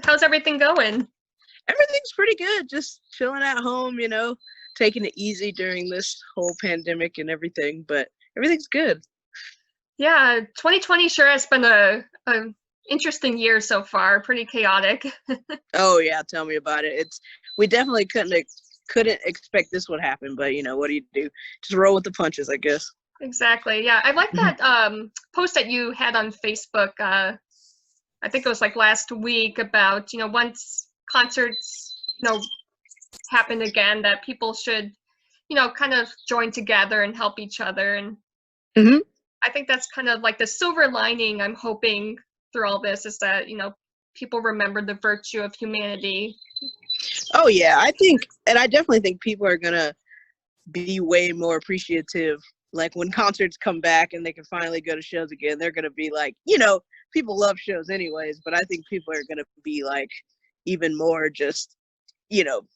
How's everything going? Everything's pretty good. Just chilling at home, taking it easy during this whole pandemic and everything, but everything's good. Yeah, 2020 sure has been a interesting year so far, pretty chaotic. Oh yeah, tell me about it. We definitely couldn't expect this would happen, but what do you do? Just roll with the punches, I guess. Exactly. Yeah, I like that post that you had on Facebook. I think it was like last week about, once concerts, happen again, that people should, kind of join together and help each other. And Mhm. I think that's kind of like the silver lining I'm hoping through all this is that, people remember the virtue of humanity. Oh yeah, I definitely think people are gonna be way more appreciative. Like when concerts come back and they can finally go to shows again, they're gonna be like, people love shows anyways, but I think people are gonna be like even more just,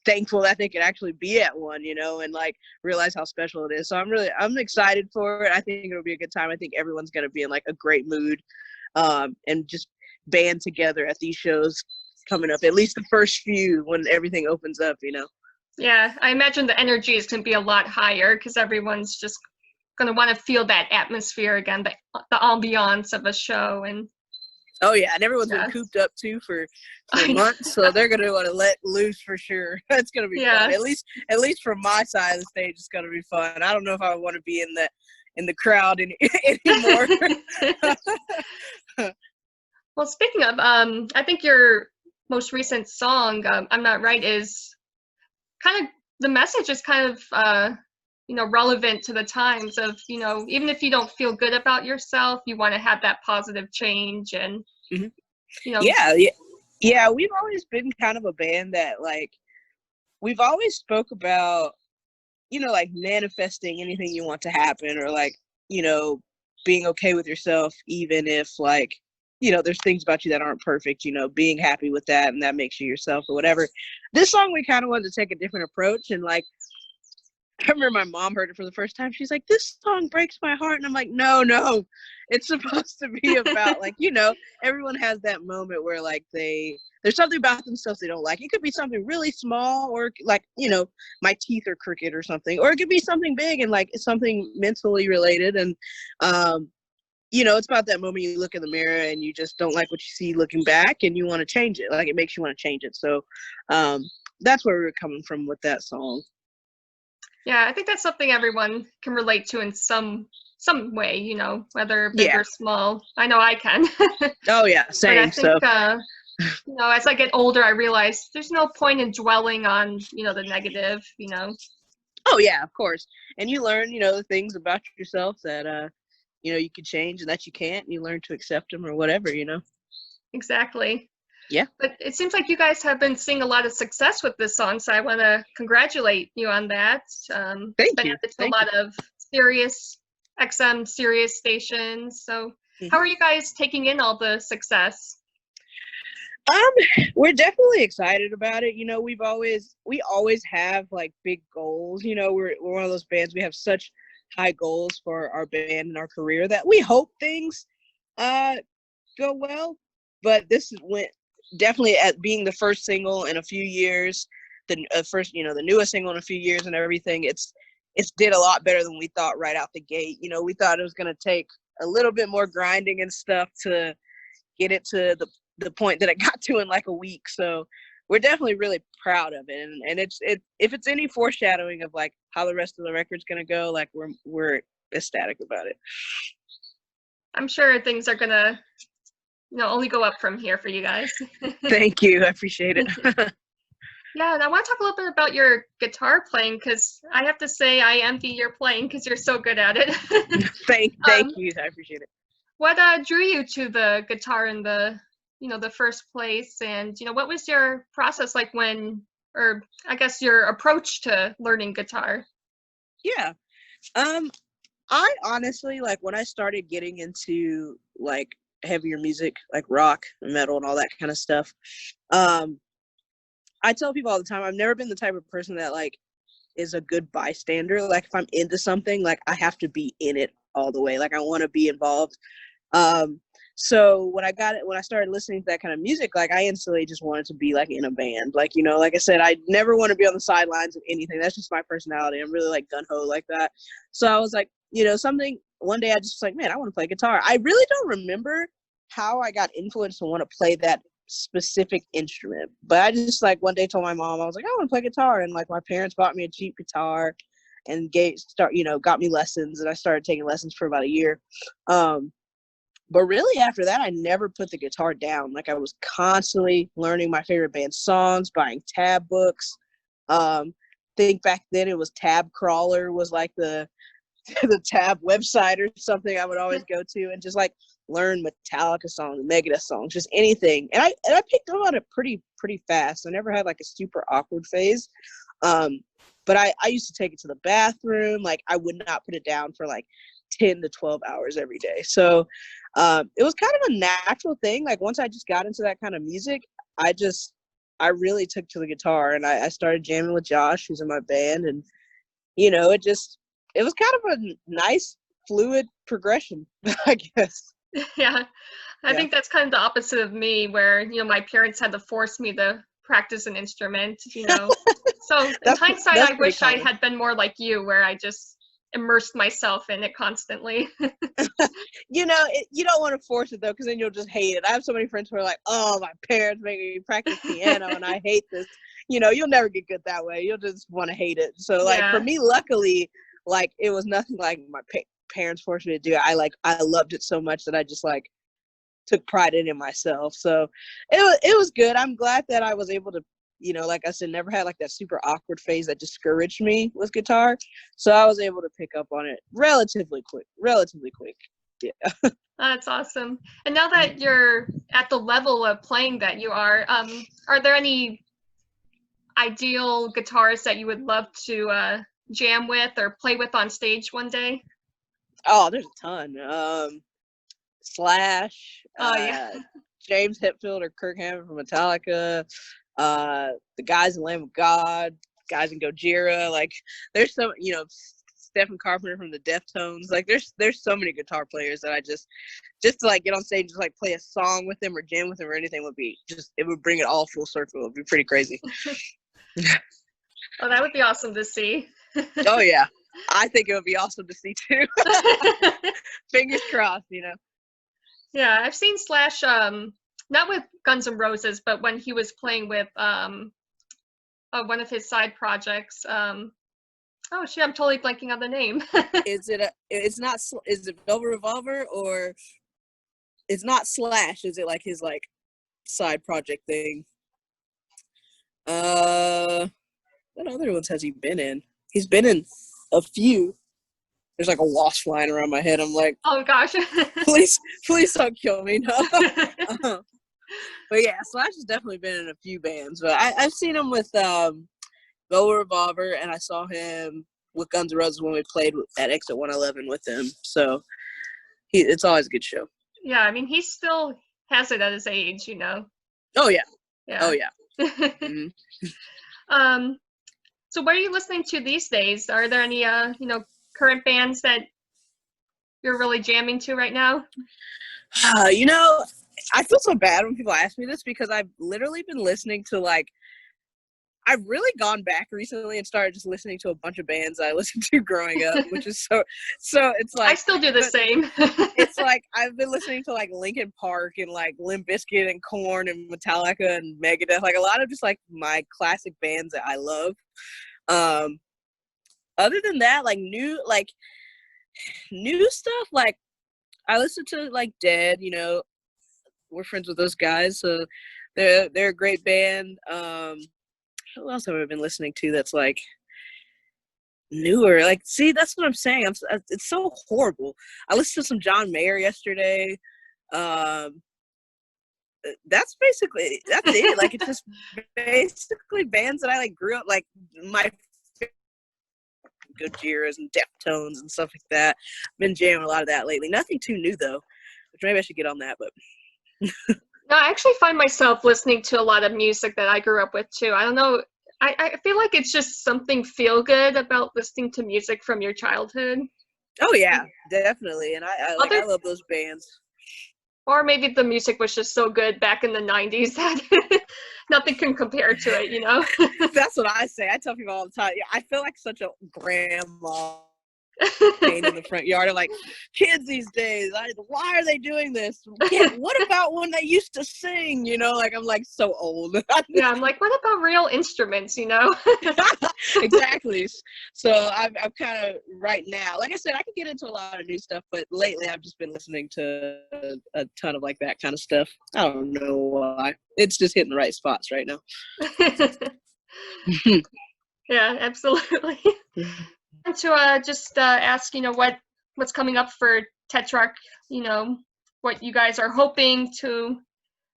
thankful that they could actually be at one, and like realize how special it is. So I'm excited for it. I think it'll be a good time. I think everyone's gonna be in like a great mood, and just band together at these shows coming up, at least the first few when everything opens up. Yeah, I imagine the energy is going to be a lot higher because everyone's just going to want to feel that atmosphere again, the ambiance of a show. And oh yeah, and everyone's yeah. been cooped up too for months, so they're gonna want to let loose for sure. It's gonna be fun. At least from my side of the stage, it's gonna be fun. I don't know if I want to be in the crowd anymore. Well, speaking of, I think your most recent song, "I'm Not Right," is kind of the message is kind of relevant to the times of even if you don't feel good about yourself, you want to have that positive change and mm-hmm. you know Yeah. We've always been kind of a band that like we've always spoke about like manifesting anything you want to happen, or like being okay with yourself even if like there's things about you that aren't perfect, being happy with that, and that makes you yourself or whatever. This song we kind of wanted to take a different approach, and like I remember my mom heard it for the first time. She's like, "This song breaks my heart," and I'm like, "No, it's supposed to be about like everyone has that moment where like there's something about themselves they don't like. It could be something really small, or like my teeth are crooked or something, or it could be something big and like it's something mentally related, and it's about that moment you look in the mirror and you just don't like what you see looking back, and you want to change it. Like it makes you want to change it. So that's where we were coming from with that song. Yeah, I think that's something everyone can relate to in some way, whether big or small. I know I can. Oh yeah, same. But I think as I get older, I realize there's no point in dwelling on the negative. Oh yeah, of course. And you learn the things about yourself that you can change and that you can't, and you learn to accept them or whatever. Exactly. Yeah. But it seems like you guys have been seeing a lot of success with this song, so I want to congratulate you on that. Thank you. A lot of Sirius XM Sirius stations. So how are you guys taking in all the success? We're definitely excited about it. We always have like big goals. We're one of those bands, we have such high goals for our band and our career that we hope things go well. But this went definitely at being the first single in a few years, the the newest single in a few years and everything. It's did a lot better than we thought right out the gate. We thought it was going to take a little bit more grinding and stuff to get it to the point that it got to in like a week. So we're definitely really proud of it, and if it's any foreshadowing of like how the rest of the record's going to go, like we're ecstatic about it. I'm sure things are gonna only go up from here for you guys. Thank you, I appreciate it. Yeah, and I want to talk a little bit about your guitar playing, because I have to say I envy your playing because you're so good at it. Thank you, I appreciate it. What drew you to the guitar in the first place, and what was your process like or I guess your approach to learning guitar? Yeah, I honestly, like, when I started getting into like heavier music, like rock and metal and all that kind of stuff, I tell people all the time, I've never been the type of person that like is a good bystander. Like if I'm into something, like I have to be in it all the way. Like I want to be involved. So when I started listening to that kind of music, like I instantly just wanted to be like in a band. Like, you know, like I said, I never want to be on the sidelines of anything. That's just my personality. I'm really like gun ho like that. So I was like, you know, one day I just was like, man, I want to play guitar. I really don't remember how I got influenced to want to play that specific instrument. But I just like one day told my mom, I was like, I want to play guitar. And like my parents bought me a cheap guitar and got me lessons. And I started taking lessons for about a year. But really after that, I never put the guitar down. Like I was constantly learning my favorite band songs, buying tab books. Think back then it was Tab Crawler was like the tab website or something I would always go to and just like learn Metallica songs, Megadeth songs, just anything. And I picked up on it pretty fast. I never had like a super awkward phase. But I used to take it to the bathroom. Like I would not put it down for like 10 to 12 hours every day. So it was kind of a natural thing. Like once I just got into that kind of music, I really took to the guitar and I started jamming with Josh, who's in my band. And, you know, it was kind of a nice fluid progression, I guess. Yeah. I think that's kind of the opposite of me, where, you know, my parents had to force me to practice an instrument, you know. So in hindsight, I wish I had been more like you, where I just immersed myself in it constantly. You know, you don't want to force it though, because then you'll just hate it. I have so many friends who are like, oh, my parents make me practice piano and I hate this. You know, you'll never get good that way. You'll just want to hate it. So like for me, luckily, like it was nothing like my parents forced me to do it. I loved it so much that I just like took pride in it myself. So it was good. I'm glad that I was able to, you know, like I said, never had like that super awkward phase that discouraged me with guitar. So I was able to pick up on it relatively quick. Yeah. That's awesome. And now that you're at the level of playing that you are there any ideal guitarists that you would love to jam with or play with on stage one day? Oh, there's a ton. Slash, Yeah. James Hetfield or Kirk Hammett from Metallica, the guys in Lamb of God, guys in Gojira. Like, there's so, you know, Stephen Carpenter from the Deftones. Like, there's so many guitar players that I just to like get on stage and just like play a song with them or jam with them or anything would be just, it would bring it all full circle. It would be pretty crazy. Oh, that would be awesome to see. Oh yeah, I think it would be awesome to see too. Fingers crossed, you know. Yeah, I've seen Slash, not with Guns N' Roses, but when he was playing with one of his side projects. Oh shit, I'm totally blanking on the name. Is it Velvet Revolver, or it's not Slash? Is it like his like side project thing? What other ones has he been in? He's been in a few. There's like a wasp flying around my head. I'm like, oh gosh. please don't kill me. No. But yeah, Slash has definitely been in a few bands. But I've seen him with Velvet Revolver, and I saw him with Guns N' Roses when we played at Exit 111 with him. So it's always a good show. Yeah, I mean, he still has it at his age, you know. Oh yeah. Yeah. Oh yeah. Mm-hmm. So what are you listening to these days? Are there any you know, current bands that you're really jamming to right now? You know, I feel so bad when people ask me this, because I've literally been listening to like, I've really gone back recently and started just listening to a bunch of bands I listened to growing up, which is so it's like, I still do the same. It's like I've been listening to like Linkin Park and like Limp Bizkit and Korn and Metallica and Megadeth, like a lot of just like my classic bands that I love. Other than that, like new stuff, like I listen to like Dead, you know, we're friends with those guys, so they're a great band. Who else have I been listening to that's like newer? Like, see, that's what I'm saying. It's so horrible. I listened to some John Mayer yesterday. That's it. Like, it's just basically bands that I like grew up, like my Gojiras and Deftones and stuff like that. I've been jamming a lot of that lately. Nothing too new though, which maybe I should get on that, but No, I actually find myself listening to a lot of music that I grew up with too. I don't know. I feel like it's just something feel good about listening to music from your childhood. oh yeah, definitely. And I love those bands. Or maybe the music was just so good back in the 90s that nothing can compare to it, you know? That's what I say. I tell people all the time. Yeah, I feel like such a grandma pain in the front yard. I'm like, kids these days, why are they doing this? What about when they used to sing? You know, like I'm like so old. Yeah, I'm like, what about real instruments, you know? Exactly. So I'm kind of right now, like I said, I can get into a lot of new stuff, but lately I've just been listening to a ton of like that kind of stuff. I don't know why. It's just hitting the right spots right now. Yeah, absolutely. And to just ask, you know, what's coming up for Tetrarch, you know, what you guys are hoping to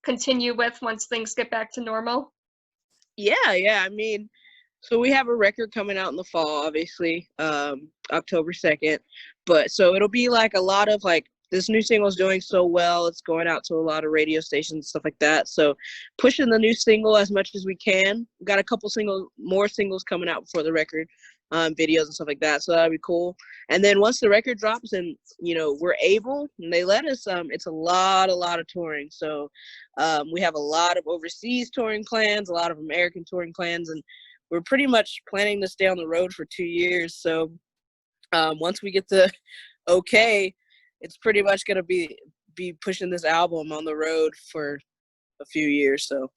continue with once things get back to normal. Yeah. I mean, so we have a record coming out in the fall, obviously, October 2nd. But so it'll be like a lot of like, this new single is doing so well. It's going out to a lot of radio stations and stuff like that. So pushing the new single as much as we can. We've got a couple more singles coming out before the record, videos and stuff like that. So that'll be cool. And then once the record drops and, you know, we're able and they let us, it's a lot of touring. So we have a lot of overseas touring plans, a lot of American touring plans, and we're pretty much planning to stay on the road for 2 years. So once we get the okay, it's pretty much going to be pushing this album on the road for a few years. So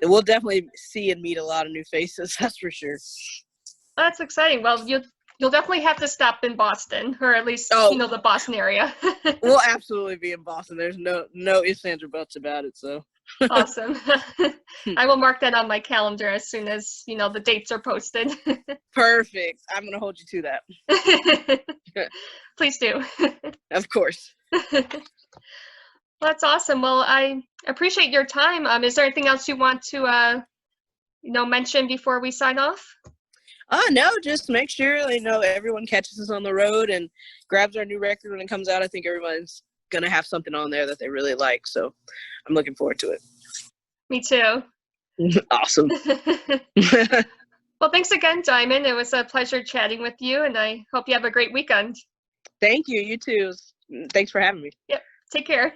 we'll definitely see and meet a lot of new faces. That's for sure. That's exciting. Well, you'll definitely have to stop in Boston, or at least you know the Boston area. We'll absolutely be in Boston. There's no ifs, ands, or buts about it. So awesome. I will mark that on my calendar as soon as you know the dates are posted. Perfect. I'm gonna hold you to that. Please do. Of course. Well, that's awesome. Well, I appreciate your time. Is there anything else you want to you know mention before we sign off? No, just make sure everyone catches us on the road and grabs our new record when it comes out. I think everyone's gonna have something on there that they really like, so I'm looking forward to it. Me too. Awesome. Well, thanks again, Diamond. It was a pleasure chatting with you, and I hope you have a great weekend. Thank you. You too. Thanks for having me. Yep. Take care.